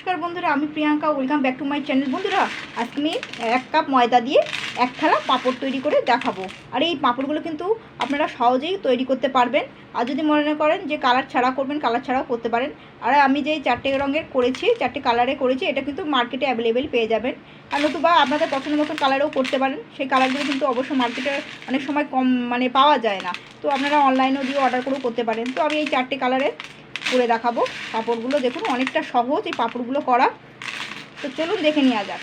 নমস্কার বন্ধুরা, আমি Priyanka. Welcome back to my channel. বন্ধুরা, আজকে আমি 1 কাপ ময়দা দিয়ে 1 থালা পাঁপড় তৈরি করে দেখাবো। আর এই পাঁপড়গুলো কিন্তু আপনারা সহজেই তৈরি করতে পারবেন। আর যদি মনে করেন যে কালার ছাড়া করবেন, কালার ছাড়াও করতে পারেন। আর আমি যে 4টে রঙের করেছি, 4টে কালারে করেছি, এটা কিন্তু মার্কেটে অ্যাভেলেবেল পেয়ে যাবেন। আর নতুবা আপনাদের পছন্দ মতন কালারেও করতে পারেন। সেই কালারগুলো কিন্তু অবশ্য মার্কেটে অনেক সময় কম পাওয়া যায় না। তো আপনারা অনলাইনেও দিয়ে অর্ডার করেও করতে পারেন। তো আমি এই 4টে কালারে করে দেখাবো। পাঁপড়গুলো দেখুন অনেকটা সহজ এই পাঁপড়গুলো করা। তো চলুন দেখে নেওয়া যাক।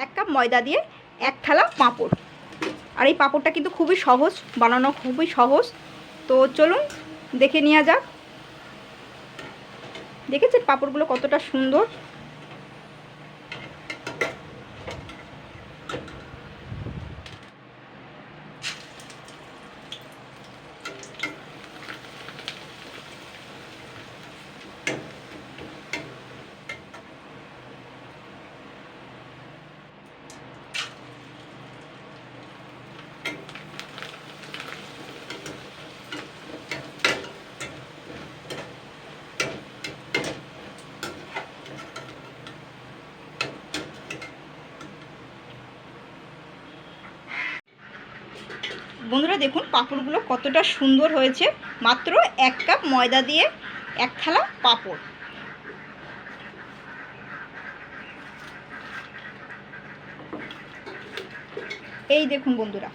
1 কাপ ময়দা দিয়ে 1 থালা পাঁপড়। আর এই পাঁপড়টা কিন্তু খুবই সহজ বানানো, খুবই সহজ। তো চলুন দেখে নেওয়া যাক। দেখেছেন পাঁপড়গুলো কতটা সুন্দর। বন্ধুরা দেখুন পাঁপড়গুলো কতটা সুন্দর হয়েছে। মাত্র 1 কাপ ময়দা দিয়ে 1 থালা পাঁপড়। এই দেখুন বন্ধুরা,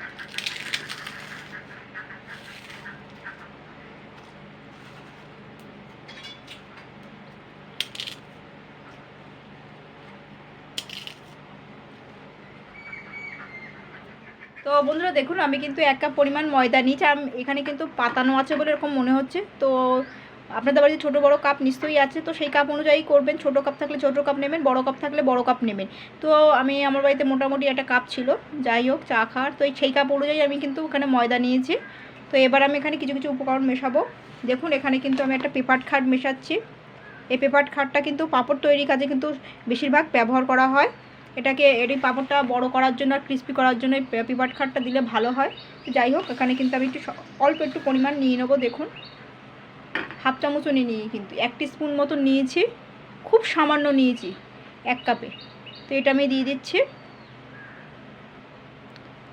তো বন্ধুরা দেখুন আমি কিন্তু 1 কাপ পরিমাণ ময়দা নিয়েছি। এখানে কিন্তু পাতানো আছে বলে এরকম মনে হচ্ছে। তো আপনাদের বাড়িতে ছোটো বড়ো কাপ নিশ্চয়ই আছে, তো সেই কাপ অনুযায়ী করবেন। ছোটো কাপ থাকলে ছোটো কাপ নেবেন, বড়ো কাপ থাকলে বড়ো কাপ নেবেন। তো আমার বাড়িতে মোটামুটি একটা কাপ ছিল, যাই হোক চা খাওয়ার। তো সেই কাপ অনুযায়ী আমি কিন্তু ওখানে ময়দা নিয়েছি। তো এবার আমি এখানে কিছু কিছু উপকরণ মেশাবো। দেখুন এখানে কিন্তু আমি একটা পেপার খাট মেশাচ্ছি। এই পেপার খাটটা কিন্তু পাঁপড় তৈরির কাজে কিন্তু বেশিরভাগ ব্যবহার করা হয়। এই পাঁপড়টা বড় করার জন্য আর ক্রিস্পি করার জন্য এই পেপার খাটটা দিলে ভালো হয়। যাই হোক এখানে কিন্তু আমি অল্প একটু পরিমাণ নিয়ে নেবো। দেখুন হাফ চামচও নিয়ে কিন্তু 1 টিস্পুন মতো নিয়েছি, খুব সামান্য নিয়েছি 1 কাপে। তো এটা আমি দিয়ে দিচ্ছি।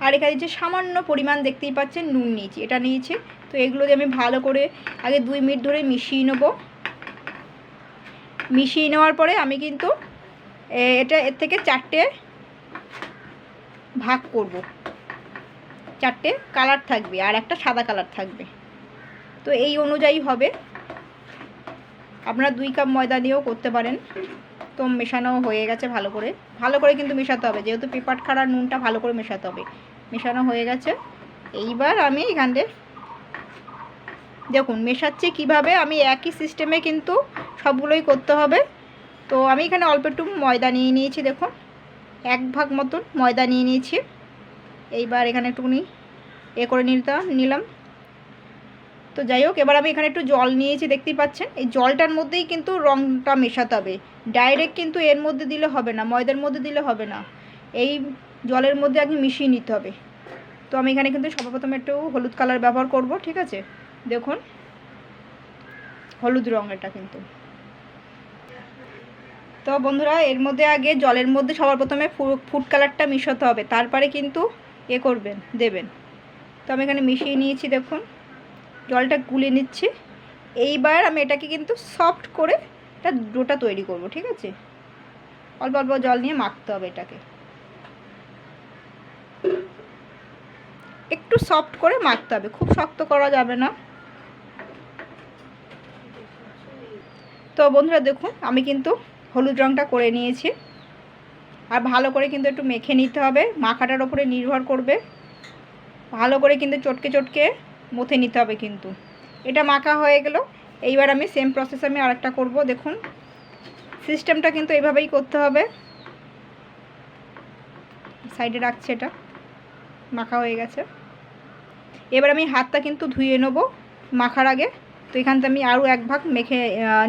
আর এখানে যে সামান্য পরিমাণ দেখতেই পাচ্ছেন নুন নিয়েছি, এটা নিয়েছি। তো এগুলো দিয়ে আমি ভালো করে আগে 2 মিনিট ধরে মিশিয়ে নেব। মিশিয়ে নেওয়ার পরে আমি কিন্তু এর থেকে 4টে ভাগ করব। 4টে কালার থাকবে আর একটা সাদা কালার থাকবে। তো এই অনুযায়ী হবে। আপনারা 2 কাপ ময়দা দিয়েও করতে পারেন। তো মেশানো হয়ে গেছে ভালো করে কিন্তু মেশাতে হবে, যেহেতু পেপার খাড়া নুনটা ভালো করে মেশাতে হবে। মেশানো হয়ে গেছে। এইবার আমি এখানে দেখুন মেশাচ্ছি কিভাবে। আমি একই সিস্টেমে কিন্তু সবগুলোই করতে হবে। তো আমি এখানে অল্প একটু ময়দা নিয়ে নিয়েছি। দেখুন 1 ভাগ মতন ময়দা নিয়ে নিয়েছি। এইবার এখানে একটুখানি করে নিলাম। তো যাই হোক এবার আমি এখানে একটু জল নিয়েছি, দেখতেই পাচ্ছেন। এই জলটার মধ্যেই কিন্তু রঙটা মেশাতে হবে। ডাইরেক্ট কিন্তু এর মধ্যে দিলে হবে না, ময়দার মধ্যে দিলে হবে না। এই জলের মধ্যে আগে মিশিয়ে নিতে হবে। তো আমি এখানে কিন্তু সর্বপ্রথমে একটু হলুদ কালার ব্যবহার করব। ঠিক আছে, দেখুন হলুদ রঙ এটা কিন্তু। তো বন্ধুরা এর মধ্যে আগে জলের মধ্যে সবার প্রথমে ফুড কালারটা মিশাতে হবে, তারপরে কিন্তু দেবেন। তো আমি এখানে মিশিয়ে নিয়েছি। দেখুন জলটা গুলে নিচ্ছি। এইবার আমি এটাকে কিন্তু সফট করে একটা ডোটা তৈরি করব। ঠিক আছে, অল্প অল্প জল নিয়ে মাখতে হবে এটাকে, একটু সফট করে মাখতে হবে, খুব শক্ত করা যাবে না। তো বন্ধুরা দেখুন আমি কিন্তু হলুদ রঙটা করে নিয়েছি। আর ভালো করে কিন্তু একটু মেখে নিতে হবে, মাখাটার ওপরে নির্ভর করবে। ভালো করে কিন্তু চটকে চটকে মথে নিতে হবে কিন্তু। এটা মাখা হয়ে গেল। এইবার আমি সেম প্রসেস আমি আরেকটা করব। দেখুন সিস্টেমটা কিন্তু এইভাবেই করতে হবে। সাইডে রাখছি, এটা মাখা হয়ে গেছে। এবার আমি হাতটা কিন্তু ধুয়ে নেব মাখার আগে। তো এখানটা আমি আরও 1 ভাগ মেখে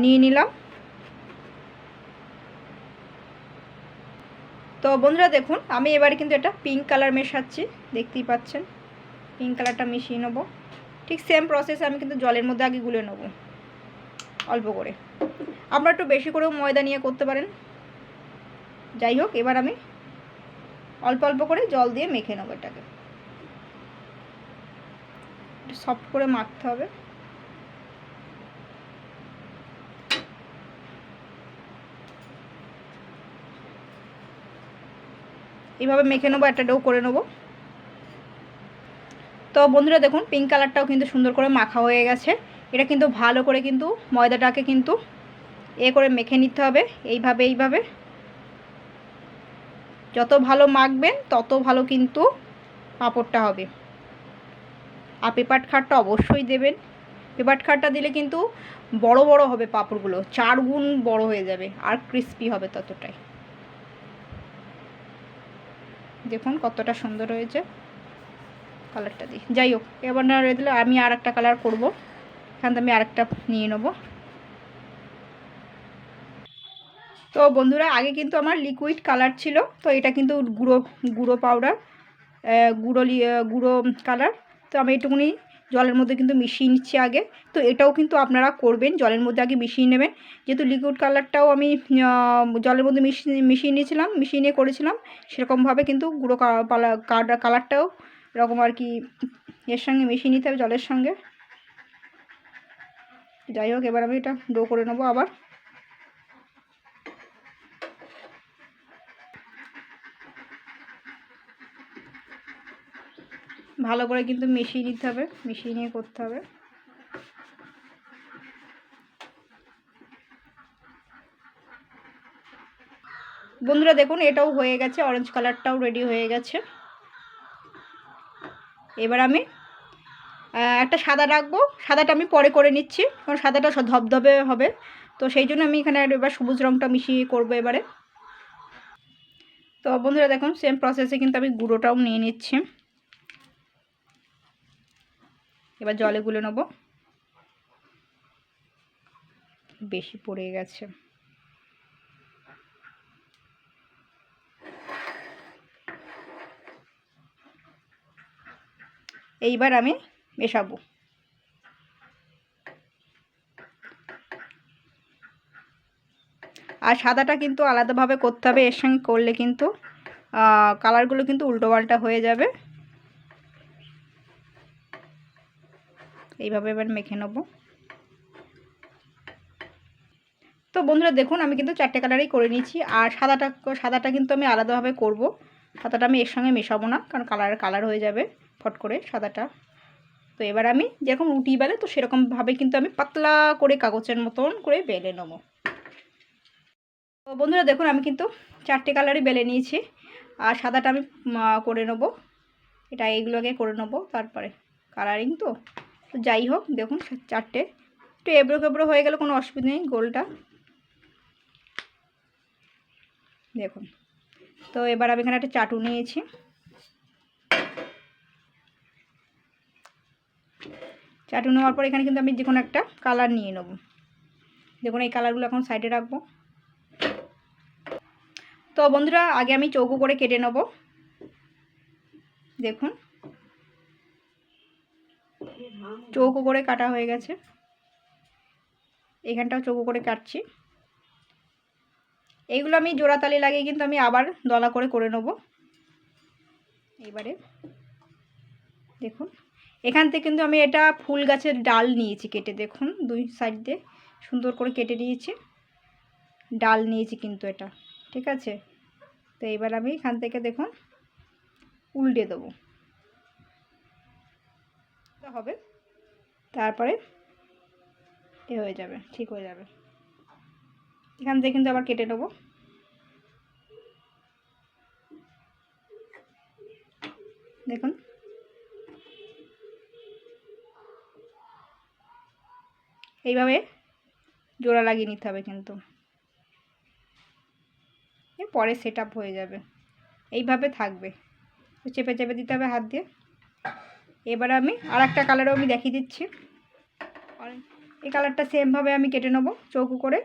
নিয়ে নিলাম। তো বন্ধুরা দেখুন আমি এবারে কিন্তু এটা পিঙ্ক কালার মেশাচ্ছি, দেখতেই পাচ্ছেন। পিঙ্ক কালারটা মিশিয়ে নেব। ঠিক সেম প্রসেস আমি কিন্তু জলের মধ্যে আগে গুলে নেব অল্প করে। আপনারা একটু বেশি করেও ময়দা নিয়ে করতে পারেন। যাই হোক, এবার আমি অল্প অল্প করে জল দিয়ে মেখে নেবো এটাকে। সফট করে মাখতে হবে। এইভাবে মেখে নেবো, একটা ডো করে নেবো। তো বন্ধুরা দেখুন পিঙ্ক কালারটাও কিন্তু সুন্দর করে মাখা হয়ে গেছে। এটা কিন্তু ভালো করে কিন্তু ময়দাটাকে কিন্তু করে মেখে নিতে হবে এইভাবে। যত ভালো মাখবেন তত ভালো কিন্তু পাঁপড়টা হবে। আর পেপার খাটটা অবশ্যই দেবেন। পেপার খাটটা দিলে কিন্তু বড় বড় হবে পাঁপড়গুলো, 4 গুণ বড় হয়ে যাবে আর ক্রিস্পি হবে ততটাই। দেখুন কতটা সুন্দর হয়েছে কালারটা দিয়ে। যাই হোক, এবার না রয়ে দিলে আমি আর একটা কালার করবো। এখান থেকে আমি আরেকটা নিয়ে নেবো। তো বন্ধুরা আগে কিন্তু আমার লিকুইড কালার ছিল, তো এটা কিন্তু গুঁড়ো পাউডার, গুঁড়ো কালার। তো আমি একটুখানি জলের মধ্যে কিন্তু মিশিয়ে নিচ্ছি আগে। তো এটাও কিন্তু আপনারা করবেন, জলের মধ্যে আগে মিশিয়ে নেবেন। যেহেতু লিকুইড কালারটাও আমি জলের মধ্যে মিশিয়ে নিয়েছিলাম, মিশিয়ে নিয়ে করেছিলাম, সেরকমভাবে কিন্তু গুঁড়ো কালারটাও এরকম আর কি এর সঙ্গে মিশিয়ে নিতে হবে, জলের সঙ্গে। যাই হোক, এবার আমি এটা ডো করে নেবো আবার। ভালো করে কিন্তু মিশিয়ে নিতে হবে, মিশিয়ে নিয়ে করতে হবে। বন্ধুরা দেখুন এটাও হয়ে গেছে, অরেঞ্জ কালারটাও রেডি হয়ে গেছে। এবার আমি একটা সাদা রাখবো, সাদাটা আমি পরে করে নিচ্ছি, কারণ সাদাটা ধবধবে হবে। তো সেই জন্য আমি এখানে এবার সবুজ রঙটা মিশিয়ে করবো এবারে। তো বন্ধুরা দেখুন সেম প্রসেসে কিন্তু আমি গুঁড়োটাও নিয়ে নিচ্ছি। এবার জলে গুলে নেবো, বেশি পড়ে গেছে। এইবার আমি মেশাবো। আর সাদাটা কিন্তু আলাদাভাবে করতে হবে, এর সঙ্গে করলে কিন্তু কালারগুলো কিন্তু উল্টোপাল্টা হয়ে যাবে। এইভাবে এবার মেখে নেব। তো বন্ধুরা দেখুন আমি কিন্তু 4টে কালারই করে নিয়েছি। আর সাদাটা কিন্তু আমি আলাদাভাবে করব। সাদাটা আমি এর সঙ্গে মেশাবো না, কারণ কালার হয়ে যাবে ফট করে সাদাটা। তো এবার আমি যেরকম রুটি বেলে তো সেরকমভাবে কিন্তু আমি পাতলা করে কাগজের মতন করে বেলে নেবো। তো বন্ধুরা দেখুন আমি কিন্তু 4টে কালারই বেলে নিয়েছি। আর সাদাটা আমি করে নেবো, এটা এইগুলোকে করে নেবো তারপরে কালারিং। তো যাই হোক দেখুন 4টে একটু এবড়ো খেবড়ো হয়ে গেলে কোনো অসুবিধা নেই গোলটা, দেখুন। তো এবার আমি এখানে একটা চাটু নিয়েছি। চাটু নেওয়ার পর এখানে কিন্তু আমি যে কোনো একটা কালার নিয়ে নেব। দেখুন এই কালারগুলো এখন সাইডে রাখবো। তো বন্ধুরা আগে আমি চৌকো করে কেটে নেব। দেখুন চৌকো করে কাটা হয়ে গেছে, এখানটাও চৌকো করে কাটছি। এইগুলো আমি জোড়াতালি লাগিয়ে কিন্তু আমি আবার দলা করে নেব। এবারে দেখুন এখান থেকে কিন্তু আমি এটা ফুল গাছের ডাল নিয়েছি কেটে, দেখুন দুই সাইড দিয়ে সুন্দর করে কেটে নিয়েছি, ডাল নিয়েছি কিন্তু এটা, ঠিক আছে। তো এবার আমি এখান থেকে দেখুন উল্টে দেবো হবে, তারপরে এ হয়ে যাবে, ঠিক হয়ে যাবে। এখান থেকে কিন্তু আবার কেটে নেবো। দেখুন এইভাবে জোড়া লাগিয়ে নিতে হবে, কিন্তু পরে সেট আপ হয়ে যাবে, এইভাবে থাকবে, চেপে চেপে দিতে হবে হাত দিয়ে। এবার আমি আর একটা কালারও আমি দেখিয়ে দিচ্ছি। এই কালারটা সেমভাবে আমি কেটে নেবো চৌকো করে।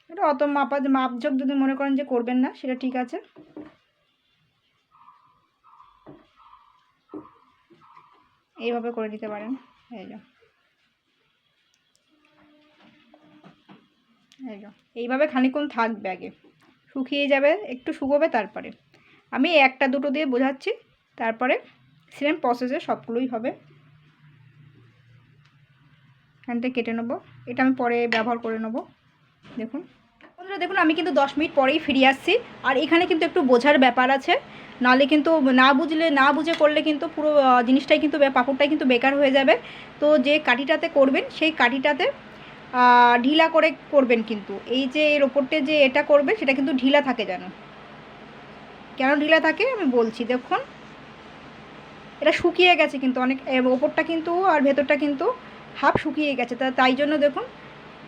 এটা অত মাপঝোপ যদি মনে করেন যে করবেন না, সেটা ঠিক আছে। এইভাবে করে নিতে পারেন, এই যা। এইভাবে খানিকক্ষণ থাকবে, আগে শুকিয়ে যাবে, একটু শুকোবে, তারপরে আমি একটা দুটো দিয়ে বোঝাচ্ছি, তারপরে সেম প্রসেসে সবগুলোই হবে। এখান থেকে কেটে নেবো, এটা আমি পরে ব্যবহার করে নেবো। দেখুন বন্ধুরা, দেখুন আমি কিন্তু 10 মিনিট পরেই ফিরে আসছি। আর এখানে কিন্তু একটু বোঝার ব্যাপার আছে, নাহলে কিন্তু না বুঝে করলে কিন্তু পুরো জিনিসটাই কিন্তু পাঁপড়টাই কিন্তু বেকার হয়ে যাবে। তো যে কাঠিটাতে করবেন সেই কাঠিটাতে ঢিলা করে করবেন, কিন্তু এই যে এর ওপরতে যে এটা করবে সেটা কিন্তু ঢিলা থাকে, জানো কেন ঢিলা থাকে আমি বলছি। দেখুন এটা শুকিয়ে গেছে কিন্তু অনেক, ওপরটা কিন্তু আর ভেতরটা কিন্তু হাফ শুকিয়ে গেছে, তাই জন্য দেখুন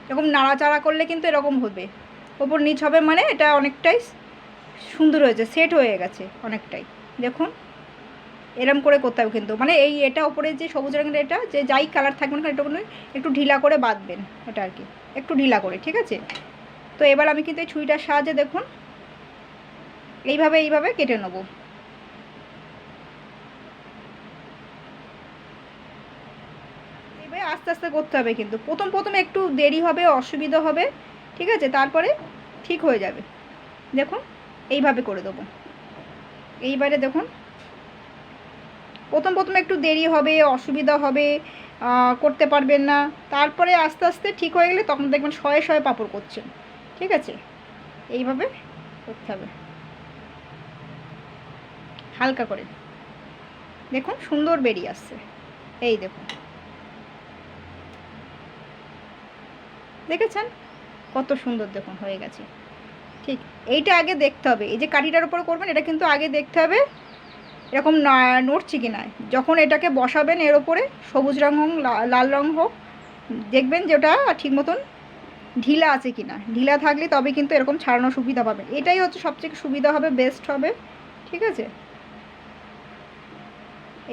এরকম নাড়াচাড়া করলে কিন্তু এরকম হবে, ওপর নিচ হবে, মানে এটা অনেকটাই সুন্দর হয়েছে, সেট হয়ে গেছে অনেকটাই। দেখুন এরম করে করতে হবে কিন্তু, মানে এটা ওপরে যে সবুজ রঙের এটা যে যাই কালার থাকবে না এটা একটু ঢিলা করে বাঁধবেন, এটা আর কি একটু ঢিলা করে, ঠিক আছে। তো এবার আমি কিন্তু এই ছুরিটার সাহায্যে দেখুন এইভাবে কেটে নেবো। আস্তে আস্তে করতে হবে কিন্তু, প্রথম একটু দেরি হবে, অসুবিধা হবে, ঠিক আছে, তারপরে ঠিক হয়ে যাবে। দেখুন এইভাবে করে দেবো। এইবারে দেখুন প্রথম একটু দেরি হবে, অসুবিধা হবে, করতে পারবেন না, তারপরে আস্তে আস্তে ঠিক হয়ে গেলে তখন দেখবেন শয়ে শয়ে পাঁপড় করছেন, ঠিক আছে। এইভাবে করতে হবে হালকা করে, দেখুন সুন্দর বেরিয়ে আসছে, এই দেখুন দেখেছেন কত সুন্দর দেখুন হয়ে গেছে। ঠিক এইটা আগে দেখতে হবে, এই যে কাঠিটার উপর করবেন এটা কিন্তু আগে দেখতে হবে এরকম নড়ছে কি না। যখন এটাকে বসাবেন এর ওপরে সবুজ রঙ হোক লাল রঙ হোক, দেখবেন যে ওটা ঠিক মতন ঢিলা আছে কি না, ঢিলা থাকলে তবে কিন্তু এরকম ছাড়ানোর সুবিধা পাবেন, এটাই হচ্ছে সবথেকে সুবিধা হবে, বেস্ট হবে, ঠিক আছে।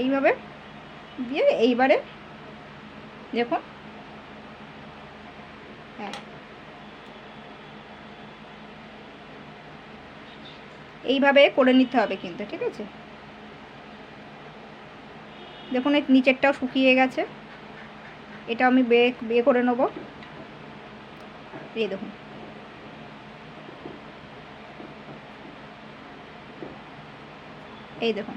এইভাবে দিয়ে এইবারে দেখুন, হ্যাঁ এইভাবে করে নিতে হবে কিন্তু, ঠিক আছে। দেখুন এই নিচেরটাও শুকিয়ে গেছে, এটা আমি বে করে নেব, এই দেখুন এই দেখুন,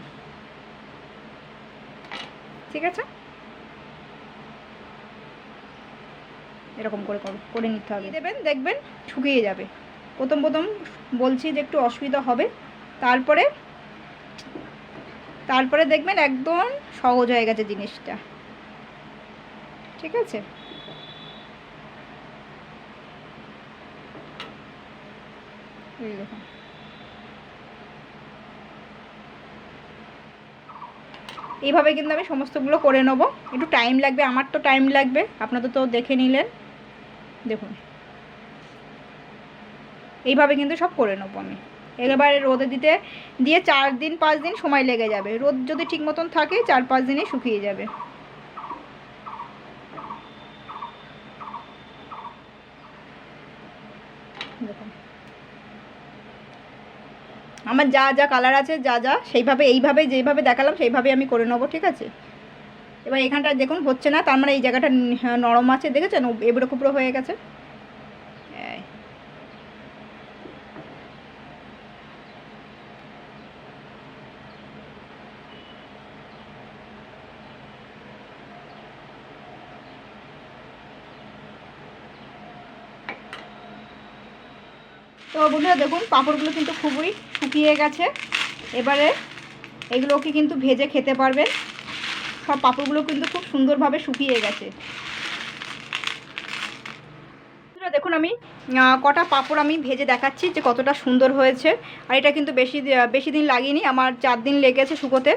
ঠিক আছে। এরকম করে নিতে হবে, দেবেন দেখবেন শুকিয়ে যাবে। প্রথম বলছি যে একটু অসুবিধা হবে, তারপরে দেখবেন একদম সহজ হয়ে গেছে জিনিসটা, ঠিক আছে। এই দেখুন এইভাবে কিন্তু আমি সমস্তগুলো করে নেব, একটু টাইম লাগবে, আমার তো টাইম লাগবে, আপনাদের তো দেখে নিলেন। দেখুন এইভাবে কিন্তু সব করে নেবো আমি। এবারে রোদে দিয়ে 4 দিন 5 দিন সময় লেগে যাবে, রোদ যদি ঠিক মতন থাকে 4-5 দিনে শুকিয়ে যাবে। দেখুন আমার যা কালার আছে এইভাবে যেভাবে দেখালাম সেইভাবে আমি করে নেবো, ঠিক আছে। এবার এখানটা দেখুন হচ্ছে না, তার মানে এই জায়গাটা নরম আছে, দেখেছেন এবড়ো খুবড়ো হয়ে গেছে। তো বন্ধুরা দেখুন পাঁপড়গুলো কিন্তু খুবই শুকিয়ে গেছে, এবারে এগুলোকে কিন্তু ভেজে খেতে পারবেন। সব পাঁপড়গুলো কিন্তু খুব সুন্দরভাবে শুকিয়ে গেছে। দেখুন আমি কটা পাঁপড় আমি ভেজে দেখাচ্ছি যে কতটা সুন্দর হয়েছে। আর এটা কিন্তু বেশি দিন লাগেনি, আমার 4 দিন লেগেছে শুকোতে।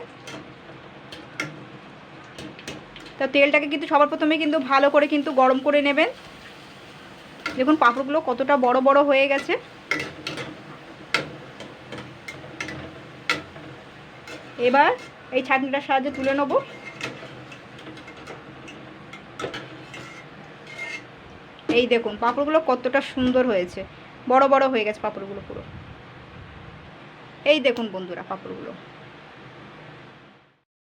তো তেলটাকে কিন্তু সবার প্রথমে কিন্তু ভালো করে কিন্তু গরম করে নেবেন। দেখুন পাঁপড়গুলো কতটা বড় বড় হয়ে গেছে। এবার এই ছাঁকনিটার সাহায্যে তুলে নেব। এই দেখুন পাঁপড়গুলো কতটা সুন্দর হয়েছে, বড় বড় হয়ে গেছে পাঁপড়গুলো পুরো। এই দেখুন বন্ধুরা পাঁপড়গুলো